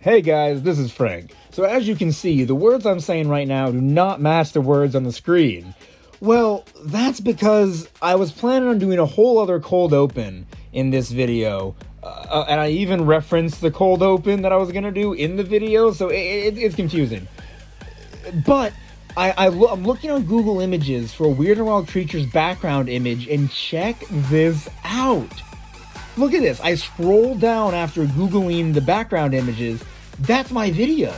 Hey guys, this is Frank. So as you can see, the words I'm saying right now do not match the words on the screen. Well, that's because I was planning on doing a whole other cold open in this video. And I even referenced the cold open that I was going to do in the video, so it's confusing. But I'm looking on Google Images for a Weird and Wild Creatures background image, and check this out. Look at this. I scroll down after Googling the background images. That's my video.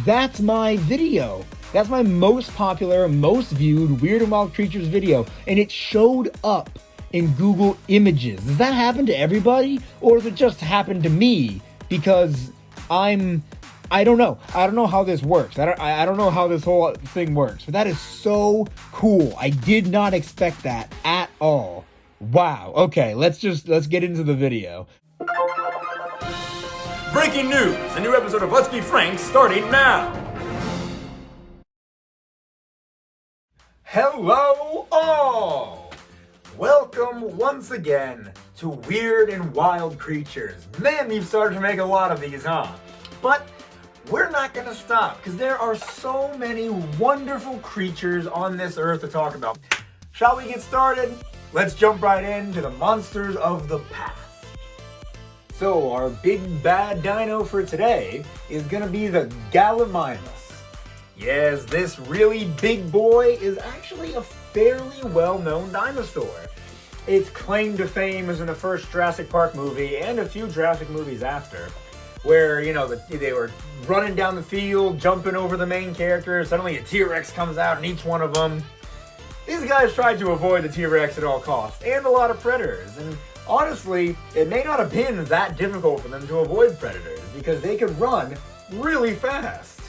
That's my video. That's my most popular, most viewed Weird and Wild Creatures video. And it showed up in Google Images. Does that happen to everybody? Or does it just happen to me? Because I don't know. I don't know how this works. I don't know how this whole thing works. But that is so cool. I did not expect that at all. Wow. Okay, let's get into the video. Breaking news! A new episode of Let's Be Frank starting now! Hello all! Welcome once again to Weird and Wild Creatures. Man, we've started to make a lot of these, huh? But we're not gonna stop, because there are so many wonderful creatures on this earth to talk about. Shall we get started? Let's jump right into the monsters of the past. So our big bad dino for today is gonna be the Gallimimus. Yes, this really big boy is actually a fairly well-known dinosaur. Its claim to fame is in the first Jurassic Park movie and a few Jurassic movies after, where, you know, they were running down the field, jumping over the main character, suddenly a T-Rex comes out and eats one of them. These guys tried to avoid the T-Rex at all costs, and a lot of predators, and honestly, it may not have been that difficult for them to avoid predators, because they could run really fast.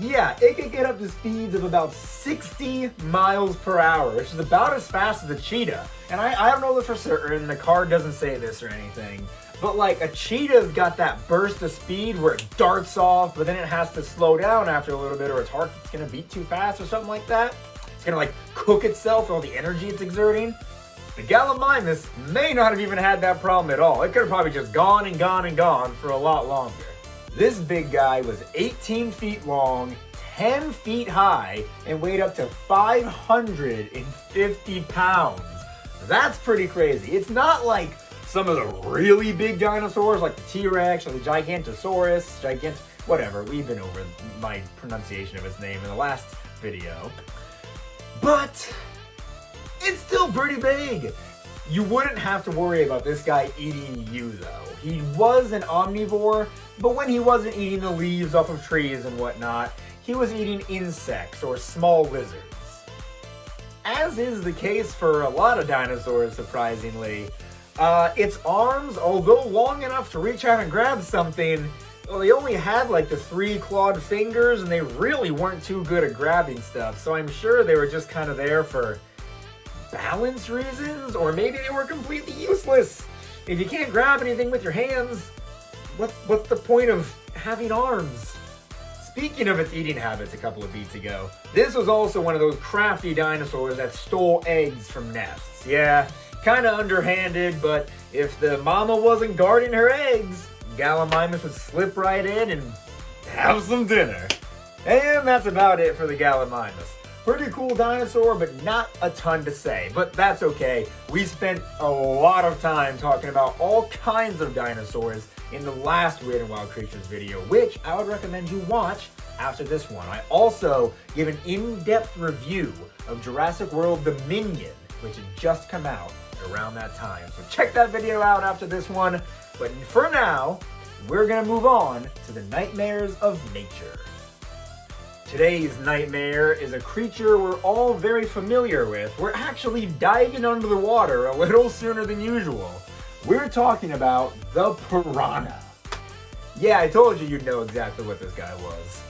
Yeah, it could get up to speeds of about 60 miles per hour, which is about as fast as a cheetah. And I don't know this for certain, the card doesn't say this or anything, but like a cheetah's got that burst of speed where it darts off, but then it has to slow down after a little bit, or its heart's gonna beat too fast or something like that. It's gonna like cook itself with all the energy it's exerting. The Gallimimus may not have even had that problem at all. It could have probably just gone and gone and gone for a lot longer. This big guy was 18 feet long, 10 feet high, and weighed up to 550 pounds. That's pretty crazy. It's not like some of the really big dinosaurs like the T-Rex or the Gigantosaurus, whatever. We've been over my pronunciation of its name in the last video. But it's still pretty big. You wouldn't have to worry about this guy eating you though. He was an omnivore, but when he wasn't eating the leaves off of trees and whatnot, he was eating insects or small lizards. As is the case for a lot of dinosaurs, surprisingly, its arms, although long enough to reach out and grab something, well, they only had like the 3 clawed fingers, and they really weren't too good at grabbing stuff, so I'm sure they were just kind of there for balance reasons, or maybe they were completely useless. If you can't grab anything with your hands, what's the point of having arms? Speaking of its eating habits a couple of beats ago, this was also one of those crafty dinosaurs that stole eggs from nests. Yeah, kind of underhanded, but if the mama wasn't guarding her eggs, Gallimimus would slip right in and have some dinner. And that's about it for the Gallimimus. Pretty cool dinosaur, but not a ton to say. But that's okay. We spent a lot of time talking about all kinds of dinosaurs in the last Weird and Wild Creatures video, which I would recommend you watch after this one. I also give an in-depth review of Jurassic World Dominion, which had just come out around that time. So check that video out after this one. But for now, we're gonna move on to the nightmares of nature. Today's nightmare is a creature we're all very familiar with. We're actually diving under the water a little sooner than usual. We're talking about the Piranha. Yeah, I told you you'd know exactly what this guy was.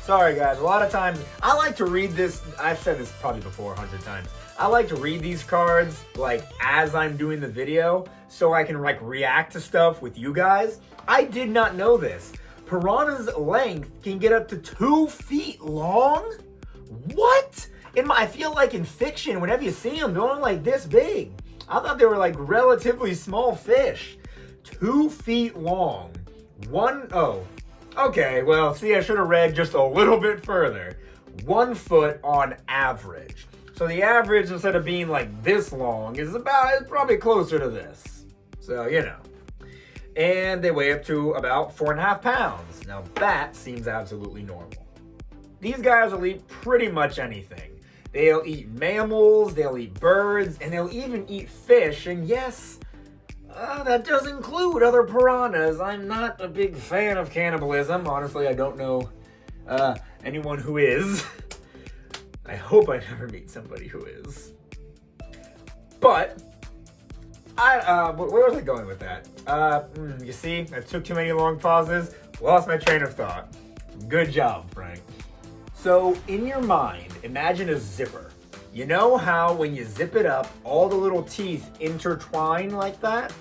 Sorry guys, a lot of times, I like to read this, I've said this probably before 100 times. I like to read these cards like as I'm doing the video so I can like react to stuff with you guys. I did not know this. Piranha's length can get up to 2 feet long? What? I feel like in fiction, whenever you see them, they're only like this big. I thought they were like relatively small fish. 2 feet long. Okay, well, see, I should have read just a little bit further. 1 foot on average. So the average, instead of being like this long, is probably closer to this. So, you know. And they weigh up to about 4.5 pounds. Now that seems absolutely normal. These guys will eat pretty much anything. They'll eat mammals, they'll eat birds, and they'll even eat fish. And yes, that does include other piranhas. I'm not a big fan of cannibalism. Honestly, I don't know anyone who is. I hope I never meet somebody who is. But where was I going with that? You see, I took too many long pauses, lost my train of thought. Good job, Frank. So, in your mind, imagine a zipper. You know how when you zip it up, all the little teeth intertwine like that?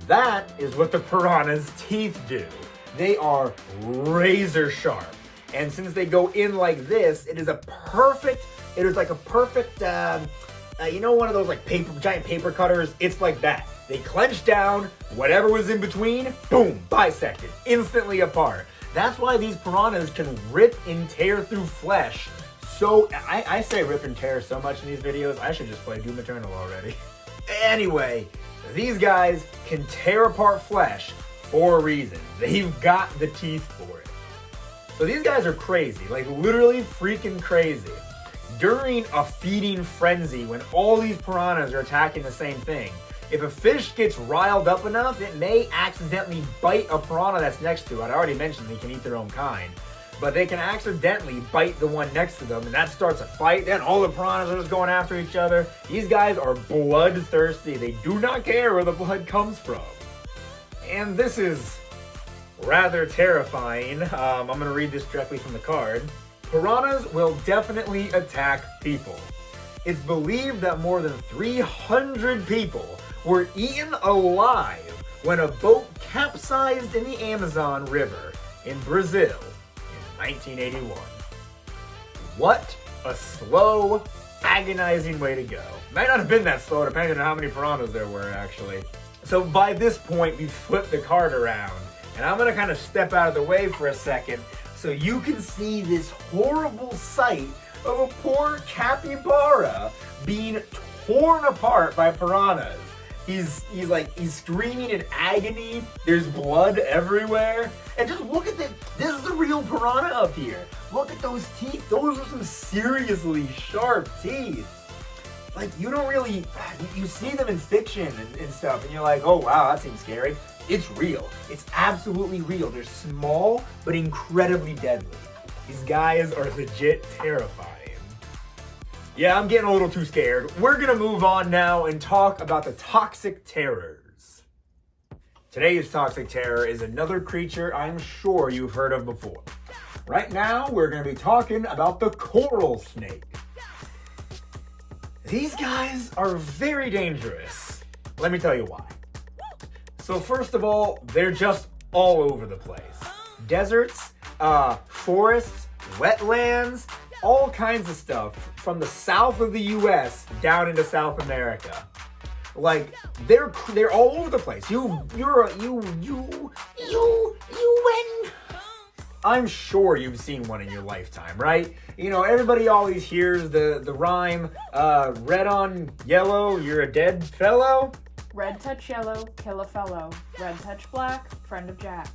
That is what the piranha's teeth do. They are razor sharp. And since they go in like this, it is like a perfect, you know, one of those like giant paper cutters? It's like that. They clench down, whatever was in between, boom, bisected, instantly apart. That's why these piranhas can rip and tear through flesh. So, I say rip and tear so much in these videos, I should just play Doom Eternal already. Anyway, these guys can tear apart flesh for a reason. They've got the teeth for it. So these guys are crazy, like literally freaking crazy. During a feeding frenzy, when all these piranhas are attacking the same thing, if a fish gets riled up enough, it may accidentally bite a piranha that's next to it. I already mentioned they can eat their own kind. But they can accidentally bite the one next to them, and that starts a fight. Then all the piranhas are just going after each other. These guys are bloodthirsty. They do not care where the blood comes from. And this is rather terrifying. I'm going to read this directly from the card. Piranhas will definitely attack people. It's believed that more than 300 people were eaten alive when a boat capsized in the Amazon River in Brazil in 1981. What a slow, agonizing way to go. Might not have been that slow, depending on how many piranhas there were, actually. So by this point, we flipped the card around, and I'm going to kind of step out of the way for a second so you can see this horrible sight of a poor capybara being torn apart by piranhas. He's screaming in agony. There's blood everywhere. And just look at this. This is a real piranha up here. Look at those teeth. Those are some seriously sharp teeth. Like, you don't really, you see them in fiction and stuff, and you're like, oh wow, that seems scary. It's real. It's absolutely real. They're small, but incredibly deadly. These guys are legit terrifying. Yeah, I'm getting a little too scared. We're gonna move on now and talk about the toxic terrors. Today's toxic terror is another creature I'm sure you've heard of before. Right now, we're gonna be talking about the coral snake. These guys are very dangerous. Let me tell you why. So first of all, they're just all over the place. Deserts, forests, wetlands, all kinds of stuff from the south of the US down into South America. Like, they're all over the place. You win. I'm sure you've seen one in your lifetime, right? You know, everybody always hears the rhyme, red on yellow, you're a dead fellow. Red touch yellow, kill a fellow. Red touch black, friend of Jack.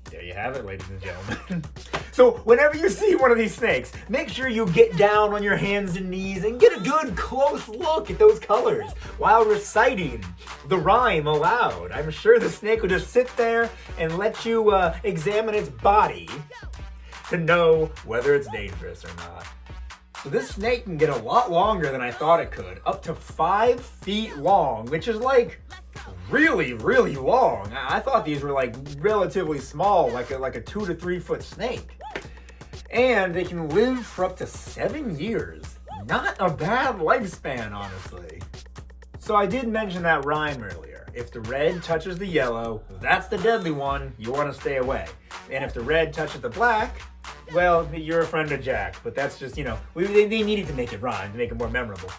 There you have it, ladies and gentlemen. So whenever you see one of these snakes, make sure you get down on your hands and knees and get a good close look at those colors while reciting the rhyme aloud. I'm sure the snake will just sit there and let you examine its body to know whether it's dangerous or not. So this snake can get a lot longer than I thought it could, up to 5 feet long, which is like really, really long. I thought these were like relatively small, like a 2 to 3 foot snake. And they can live for up to 7 years. Not a bad lifespan, honestly. So I did mention that rhyme earlier. If the red touches the yellow, that's the deadly one. You want to stay away. And if the red touches the black, well, you're a friend of Jack. But that's just, you know, they needed to make it rhyme to make it more memorable.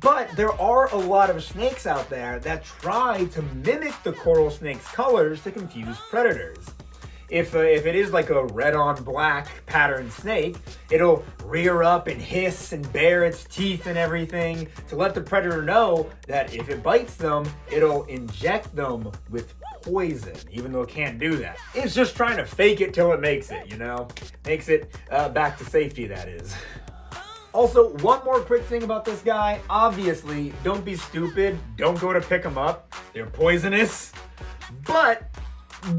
But there are a lot of snakes out there that try to mimic the coral snake's colors to confuse predators. if it is like a red on black pattern snake, it'll rear up and hiss and bare its teeth and everything to let the predator know that if it bites them, it'll inject them with poison, even though it can't do that. It's just trying to fake it till it makes it, you know? Makes it back to safety, that is. Also, one more quick thing about this guy. Obviously, don't be stupid. Don't go to pick them up. They're poisonous. But,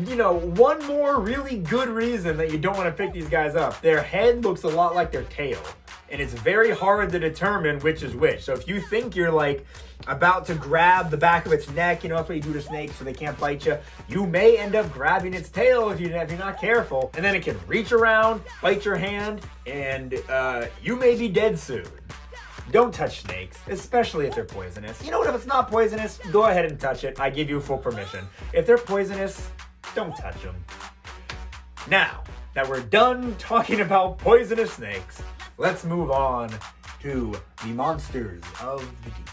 you know, one more really good reason that you don't want to pick these guys up. Their head looks a lot like their tail. And it's very hard to determine which is which. So if you think you're like about to grab the back of its neck, you know, that's what you do to snakes so they can't bite you, you may end up grabbing its tail if you're not careful. And then it can reach around, bite your hand, and you may be dead soon. Don't touch snakes, especially if they're poisonous. You know what, if it's not poisonous, go ahead and touch it. I give you full permission. If they're poisonous, don't touch them. Now that we're done talking about poisonous snakes, let's move on to the monsters of the deep.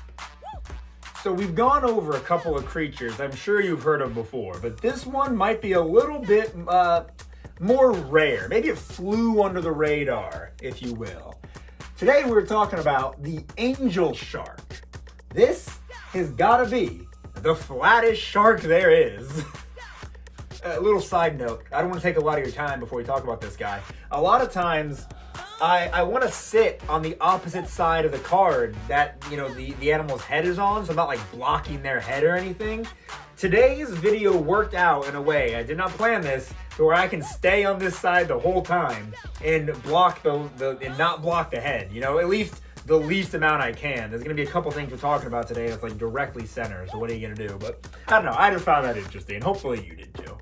So we've gone over a couple of creatures I'm sure you've heard of before, but this one might be a little bit more rare. Maybe it flew under the radar, if you will. Today we're talking about the angel shark. This has gotta be the flattest shark there is. A little side note, I don't want to take a lot of your time before we talk about this guy. A lot of times, I want to sit on the opposite side of the card that, you know, the animal's head is on, so I'm not like blocking their head or anything. Today's video worked out in a way, I did not plan this, to where I can stay on this side the whole time and block and not block the head, you know, at least the least amount I can. There's going to be a couple things we're talking about today that's like directly center, so what are you going to do? But I don't know, I just found that interesting. Hopefully you did too.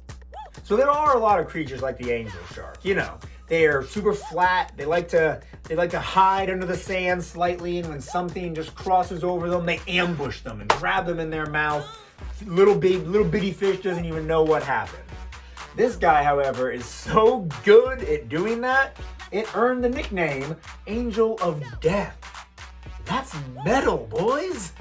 So there are a lot of creatures like the angel shark, you know. They're super flat. They like to hide under the sand slightly, and when something just crosses over them, they ambush them and grab them in their mouth. Little bitty fish doesn't even know what happened. This guy, however, is so good at doing that, it earned the nickname Angel of Death. That's metal, boys.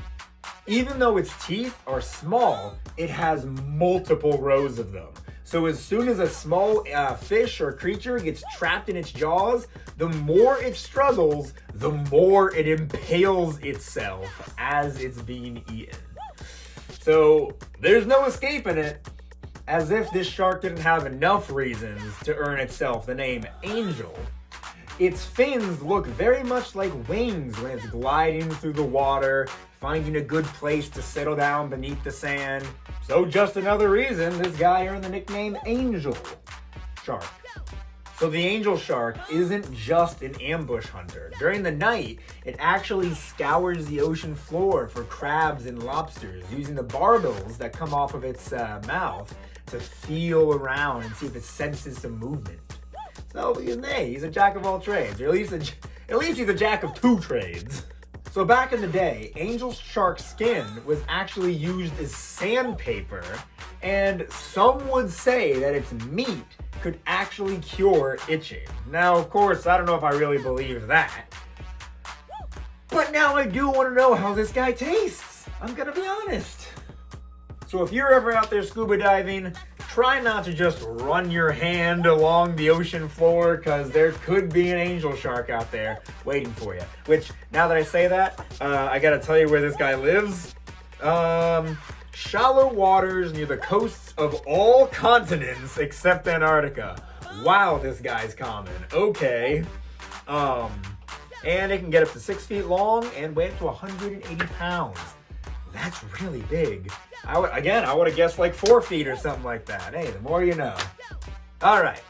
Even though its teeth are small, it has multiple rows of them. So as soon as a small fish or creature gets trapped in its jaws, the more it struggles, the more it impales itself as it's being eaten. So there's no escaping it. As if this shark didn't have enough reasons to earn itself the name Angel. Its fins look very much like wings when it's gliding through the water, finding a good place to settle down beneath the sand. So just another reason this guy earned the nickname Angel Shark. So the angel shark isn't just an ambush hunter. During the night, it actually scours the ocean floor for crabs and lobsters, using the barbels that come off of its mouth to feel around and see if it senses some movement. So he's a jack of all trades, or at least he's a jack of two trades. So back in the day, angel shark skin was actually used as sandpaper, and some would say that its meat could actually cure itching. Now, of course, I don't know if I really believe that. But now I do want to know how this guy tastes. I'm gonna be honest. So if you're ever out there scuba diving, try not to just run your hand along the ocean floor, because there could be an angel shark out there waiting for you. Which, now that I say that, I gotta tell you where this guy lives. Shallow waters near the coasts of all continents except Antarctica. Wow, this guy's common. Okay. And it can get up to 6 feet long and weigh up to 180 pounds. That's really big. I would have guessed like 4 feet or something like that. Hey, the more you know. All right,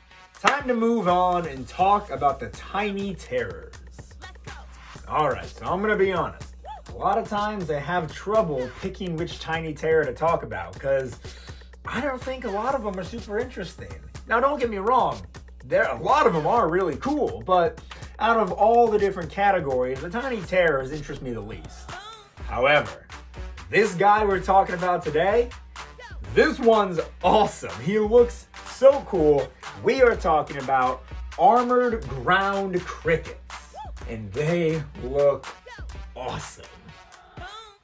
time to move on and talk about the tiny terrors. All right, so I'm gonna be honest. A lot of times I have trouble picking which tiny terror to talk about because I don't think a lot of them are super interesting. Now, don't get me wrong. A lot of them are really cool, but out of all the different categories, the tiny terrors interest me the least. However, this guy we're talking about today, this one's awesome. He looks so cool. We are talking about armored ground crickets, and they look awesome.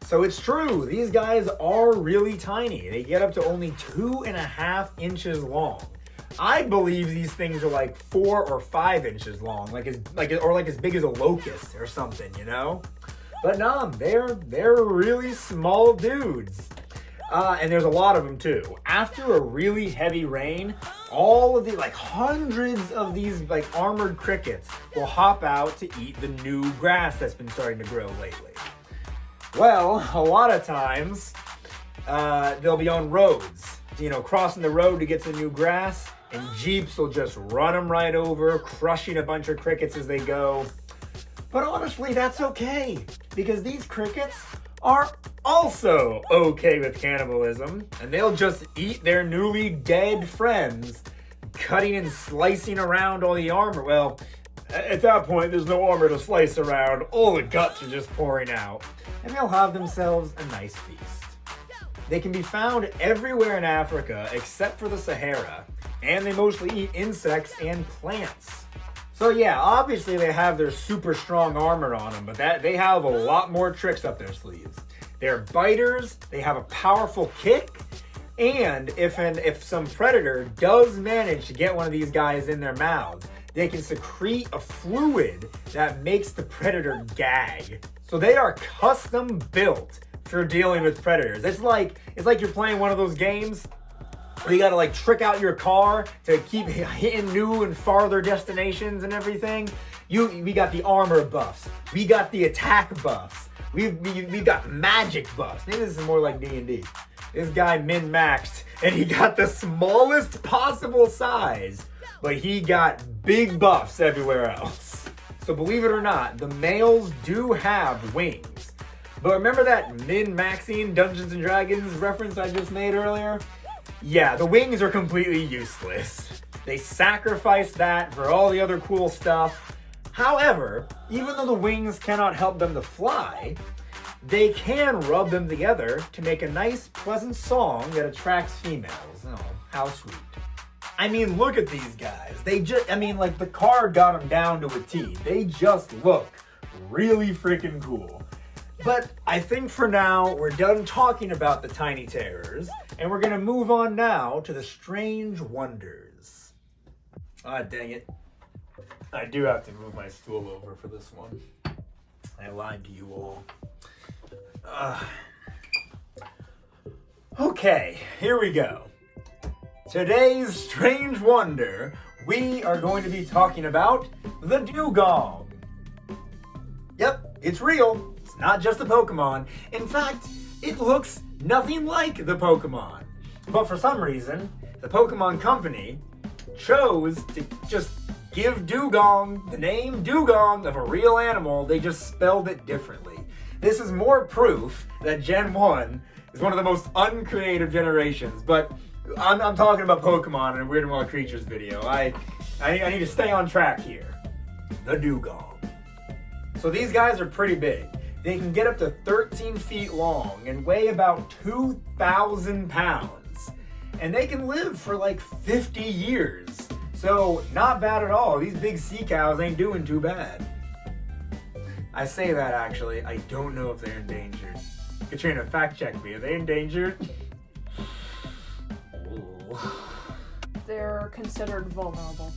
So it's true, these guys are really tiny. They get up to only 2.5 inches long. I believe these things are like 4 or 5 inches long, like as big as a locust or something, you know? But no, they're really small dudes. And there's a lot of them too. After a really heavy rain, all of the, like hundreds of these like armored crickets will hop out to eat the new grass that's been starting to grow lately. Well, a lot of times, they'll be on roads, you know, crossing the road to get some new grass, and Jeeps will just run them right over, crushing a bunch of crickets as they go. But honestly, that's okay, because these crickets are also okay with cannibalism, and they'll just eat their newly dead friends, cutting and slicing around all the armor. Well, at that point, there's no armor to slice around, all the guts are just pouring out, and they'll have themselves a nice feast. They can be found everywhere in Africa except for the Sahara, and they mostly eat insects and plants. So yeah, obviously they have their super strong armor on them, but they have a lot more tricks up their sleeves. They're biters, they have a powerful kick, and if some predator does manage to get one of these guys in their mouths, they can secrete a fluid that makes the predator gag. So they are custom built for dealing with predators. It's like you're playing one of those games where you gotta like trick out your car to keep hitting new and farther destinations and everything. We got the armor buffs. We got the attack buffs. We got magic buffs. Maybe this is more like D&D. This guy min-maxed and he got the smallest possible size, but he got big buffs everywhere else. So believe it or not, the males do have wings. But remember that min-maxing Dungeons & Dragons reference I just made earlier? Yeah, the wings are completely useless. They sacrifice that for all the other cool stuff. However, even though the wings cannot help them to fly, they can rub them together to make a nice, pleasant song that attracts females. Oh, how sweet. I mean, look at these guys. Like the card got them down to a T. They just look really freaking cool. But I think for now, we're done talking about the tiny terrors, and we're gonna move on now to the strange wonders. Ah, dang it. I do have to move my stool over for this one. I lied to you all. Okay, here we go. Today's strange wonder, we are going to be talking about the Dugong. Yep, it's real. It's not just a Pokemon. In fact, it looks nothing like the Pokemon. But for some reason, the Pokemon Company chose to just give Dugong the name Dugong of a real animal. They just spelled it differently. This is more proof that Gen 1 is one of the most uncreative generations. But I'm talking about Pokemon in a Weird and Wild Creatures video. I need to stay on track here. The Dugong. So these guys are pretty big. They can get up to 13 feet long and weigh about 2,000 pounds. And they can live for like 50 years. So not bad at all. These big sea cows ain't doing too bad. I say that actually, I don't know if they're endangered. Katrina, fact check me. Are they endangered? They're considered vulnerable.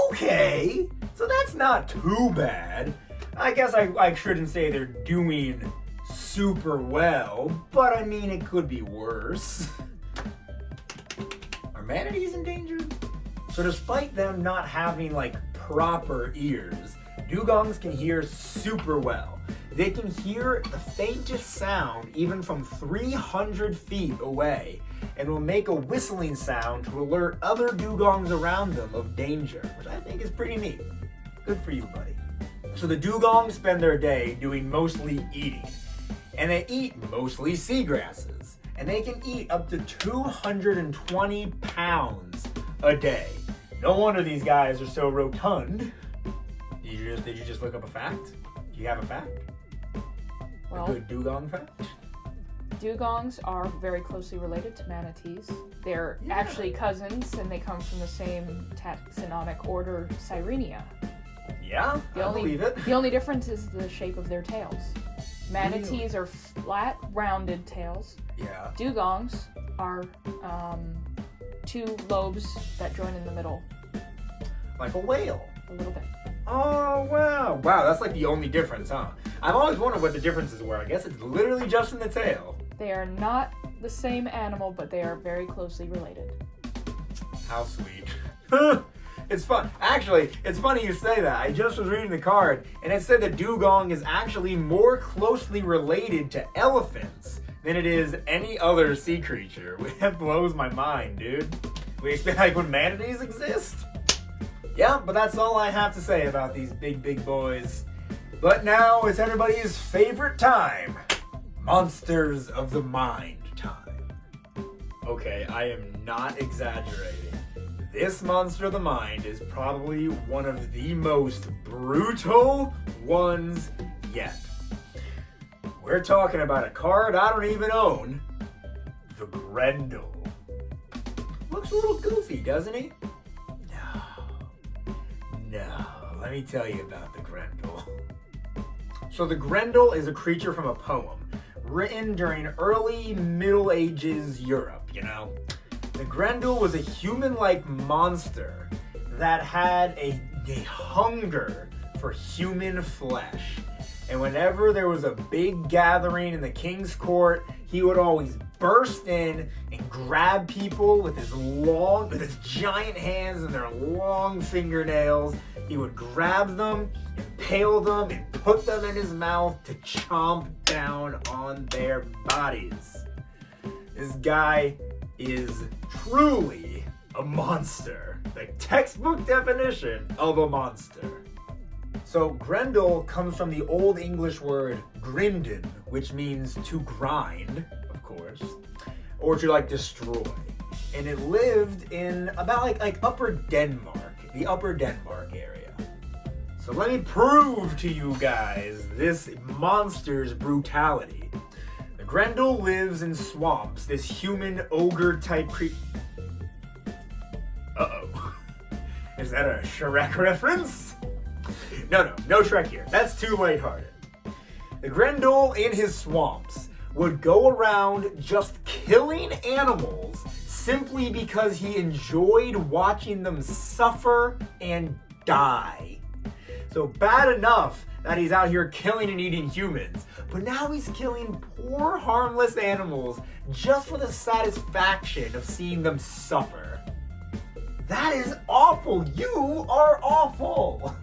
Okay, so that's not too bad. I guess I shouldn't say they're doing super well, but I mean, it could be worse. Are manatees endangered? So despite them not having like proper ears, dugongs can hear super well. They can hear the faintest sound even from 300 feet away, and will make a whistling sound to alert other dugongs around them of danger, which I think is pretty neat. Good for you, buddy. So the dugongs spend their day doing mostly eating, and they eat mostly seagrasses, and they can eat up to 220 pounds a day. No wonder these guys are so rotund. Did you just look up a fact? Do you have a fact? Well, a good dugong fact? Dugongs are very closely related to manatees. They're actually cousins, and they come from the same taxonomic order, Sirenia. Yeah, I believe it. The only difference is the shape of their tails. Manatees are flat, rounded tails. Yeah. Dugongs are two lobes that join in the middle. Like a whale. A little bit. Oh, wow. Wow, that's like the only difference, huh? I've always wondered what the differences were. I guess it's literally just in the tail. They are not the same animal, but they are very closely related. How sweet. It's fun. Actually, it's funny you say that. I just was reading the card, and it said that Dugong is actually more closely related to elephants than it is any other sea creature. That blows my mind, dude. We expect, like, when manatees exist? Yeah, but that's all I have to say about these big boys. But now it's everybody's favorite time. Monsters of the Mind time. Okay, I am not exaggerating. This Monster of the Mind is probably one of the most brutal ones yet. We're talking about a card I don't even own. The Grendel. Looks a little goofy, doesn't he? No, let me tell you about the Grendel. So the Grendel is a creature from a poem written during early Middle Ages Europe, you know? The Grendel was a human-like monster that had a hunger for human flesh. And whenever there was a big gathering in the king's court, he would always burst in and grab people with his giant hands and their long fingernails. He would grab them, impale them, and put them in his mouth to chomp down on their bodies. This guy is truly a monster. The textbook definition of a monster. So Grendel comes from the Old English word grinden, which means to grind, of course, or to like destroy. And it lived in about like Upper Denmark, the Upper Denmark area. So let me prove to you guys this monster's brutality. The Grendel lives in swamps, this human ogre type creature. Uh-oh. Is that a Shrek reference? No Shrek here. That's too lighthearted. The Grendel in his swamps would go around just killing animals simply because he enjoyed watching them suffer and die. So bad enough that he's out here killing and eating humans, but now he's killing poor harmless animals just for the satisfaction of seeing them suffer. That is awful. You are awful.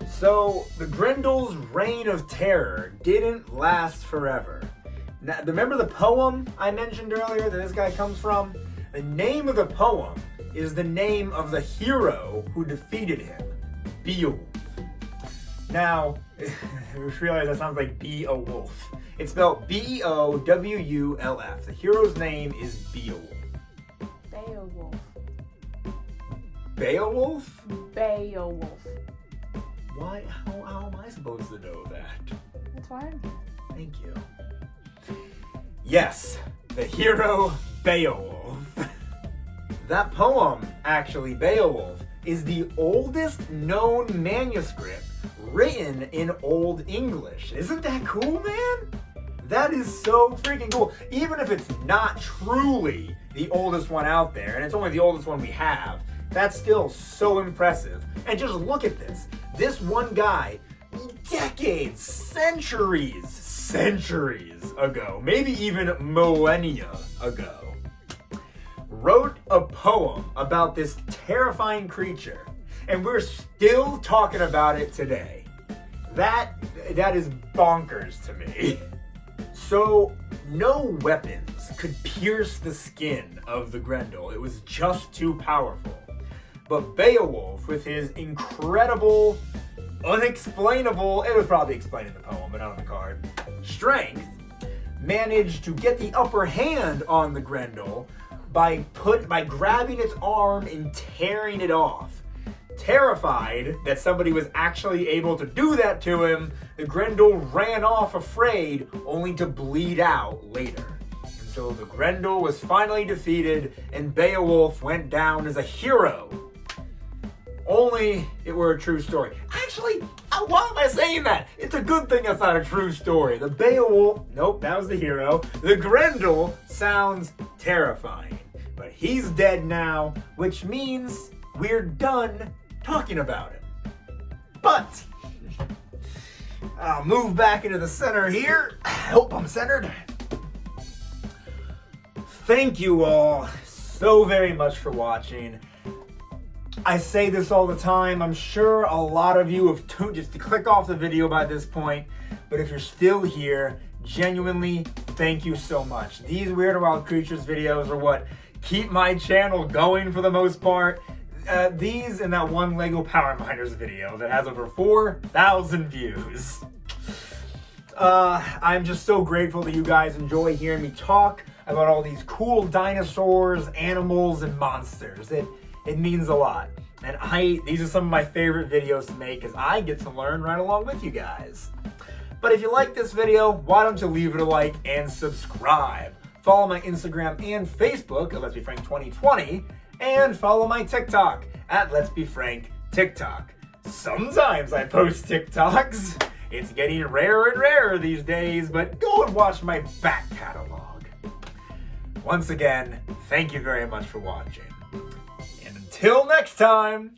So the Grendel's reign of terror didn't last forever. Now, remember the poem I mentioned earlier that this guy comes from? The name of the poem is the name of the hero who defeated him, Beowulf. Now, I just realized that sounds like Beowulf. It's spelled Beowulf. The hero's name is Beowulf. Beowulf. Beowulf? Beowulf. Why? How am I supposed to know that? That's why I'm here. Thank you. Yes, the hero Beowulf. That poem, actually, Beowulf, is the oldest known manuscript written in Old English. Isn't that cool, man? That is so freaking cool. Even if it's not truly the oldest one out there, and it's only the oldest one we have, that's still so impressive. And just look at this. This one guy, decades, centuries ago, maybe even millennia ago, wrote a poem about this terrifying creature. And we're still talking about it today. That is bonkers to me. So, no weapons could pierce the skin of the Grendel. It was just too powerful. But Beowulf, with his incredible, unexplainable, it was probably explained in the poem, but not on the card, strength, managed to get the upper hand on the Grendel by grabbing its arm and tearing it off. Terrified that somebody was actually able to do that to him, the Grendel ran off afraid, only to bleed out later. And so the Grendel was finally defeated, and Beowulf went down as a hero. Only it were a true story. Actually, why am I saying that? It's a good thing that's not a true story. The Beowulf, nope, that was the hero. The Grendel sounds terrifying. but he's dead now, which means we're done talking about him. But I'll move back into the center here. I hope I'm centered. Thank you all so very much for watching. I say this all the time. I'm sure a lot of you have tuned just to click off the video by this point, but if you're still here, genuinely, thank you so much. These Weird and Wild Creatures videos are what keep my channel going for the most part. These and that one Lego Power Miners video that has over 4,000 views. I'm just so grateful that you guys enjoy hearing me talk about all these cool dinosaurs, animals, and monsters. It means a lot. And these are some of my favorite videos to make because I get to learn right along with you guys. But if you like this video, why don't you leave it a like and subscribe? Follow my Instagram and Facebook at Let's Be Frank 2020, and follow my TikTok at Let's Be Frank TikTok. Sometimes I post TikToks. It's getting rarer and rarer these days, but go and watch my back catalog. Once again, thank you very much for watching. And until next time,